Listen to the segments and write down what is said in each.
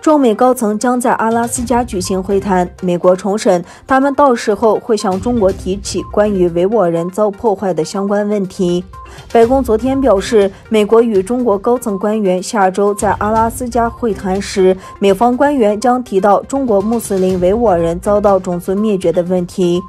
中美高层将在阿拉斯加举行会谈，美国重申他们到时候会向中国提起关于维吾尔人遭破坏的相关问题。白宫昨天表示，美国与中国高层官员下周在阿拉斯加会谈时，美方官员将提到中国穆斯林维吾尔人遭到种族灭绝的问题。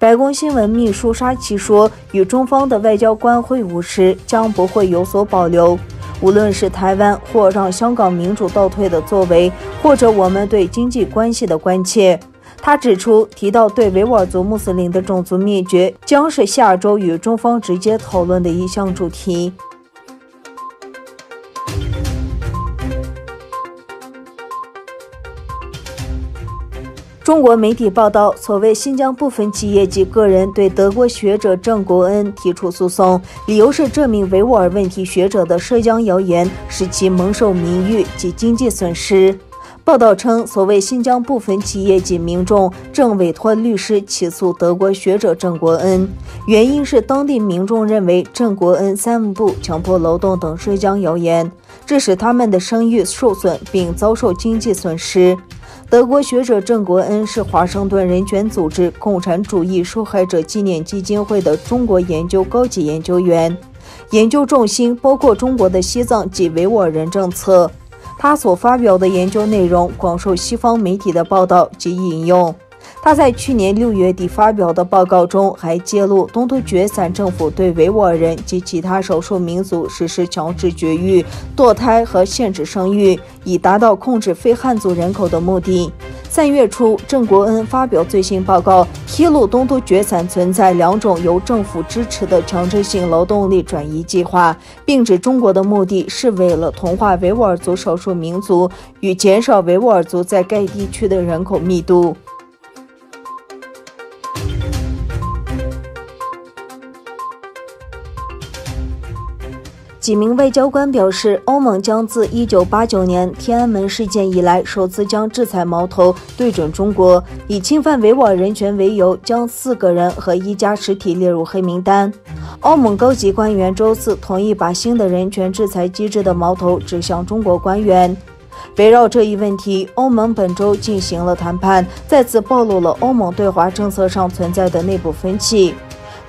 白宫新闻秘书沙奇说，与中方的外交官会晤时将不会有所保留。无论是台湾或让香港民主倒退的作为，或者我们对经济关系的关切。他指出，提到对维吾尔族穆斯林的种族灭绝，将是下周与中方直接讨论的一项主题。中国媒体报道，所谓新疆部分企业及个人对德国学者郑国恩提出诉讼，理由是这名维吾尔问题学者的涉疆谣言使其蒙受名誉及经济损失。报道称，所谓新疆部分企业及民众正委托律师起诉德国学者郑国恩，原因是当地民众认为郑国恩散布强迫劳动等涉疆谣言，这使他们的声誉受损并遭受经济损失。德国学者郑国恩是华盛顿人权组织共产主义受害者纪念基金会的中国研究高级研究员，研究重心包括中国的西藏及维吾尔人政策。他所发表的研究内容广受西方媒体的报道及引用。他在去年6月底发表的报告中还揭露东突厥散政府对维吾尔人及其他少数民族实施强制绝育、堕胎和限制生育，以达到控制非汉族人口的目的。3月初，郑国恩发表最新报告，披露东突厥散存在2种由政府支持的强制性劳动力转移计划，并指中国的目的是为了同化维吾尔族少数民族与减少维吾尔族在该地区的人口密度。几名外交官表示，欧盟将自1989年天安门事件以来首次将制裁矛头对准中国，以侵犯维吾尔人权为由，将4个人和1家实体列入黑名单。欧盟高级官员周四同意把新的人权制裁机制的矛头指向中国官员。围绕这一问题，欧盟本周进行了谈判，再次暴露了欧盟对华政策上存在的内部分歧。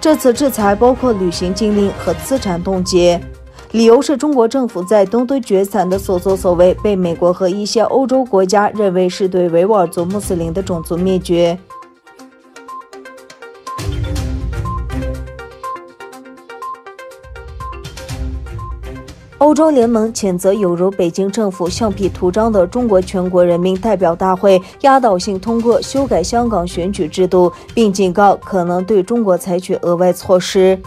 这次制裁包括旅行禁令和资产冻结。理由是中国政府在东突厥散的所作所为被美国和一些欧洲国家认为是对维吾尔族穆斯林的种族灭绝。欧洲联盟谴责有如北京政府橡皮图章的中国全国人民代表大会压倒性通过修改香港选举制度，并警告可能对中国采取额外措施。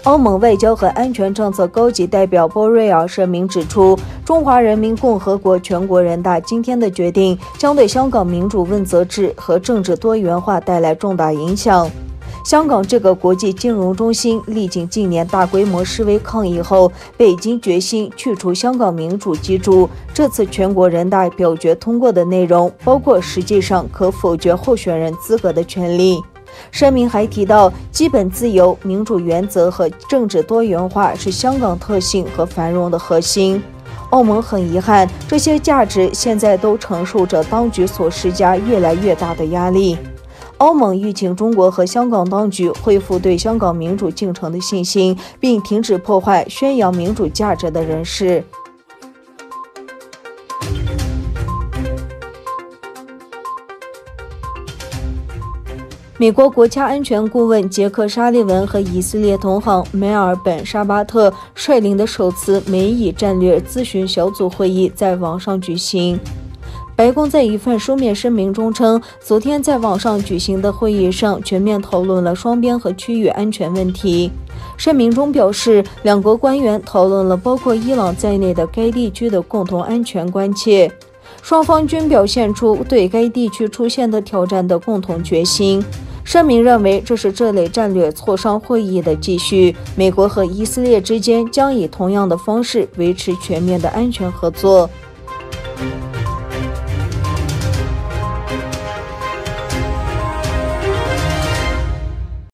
欧盟外交和安全政策高级代表波瑞尔声明指出，中华人民共和国全国人大今天的决定将对香港民主问责制和政治多元化带来重大影响。香港这个国际金融中心历经近年大规模示威抗议后，北京决心去除香港民主基础。这次全国人大表决通过的内容包括实际上可否决候选人资格的权利。声明还提到，基本自由、民主原则和政治多元化是香港特性和繁荣的核心。欧盟很遗憾，这些价值现在都承受着当局所施加越来越大的压力。欧盟吁请中国和香港当局恢复对香港民主进程的信心，并停止破坏宣扬民主价值的人士。美国国家安全顾问杰克·沙利文和以色列同行梅尔本·沙巴特率领的首次美以战略咨询小组会议在网上举行。白宫在一份书面声明中称，昨天在网上举行的会议上全面讨论了双边和区域安全问题。声明中表示，两国官员讨论了包括伊朗在内的该地区的共同安全关切，双方均表现出对该地区出现的挑战的共同决心。声明认为，这是这类战略磋商会议的继续，美国和以色列之间将以同样的方式维持全面的安全合作。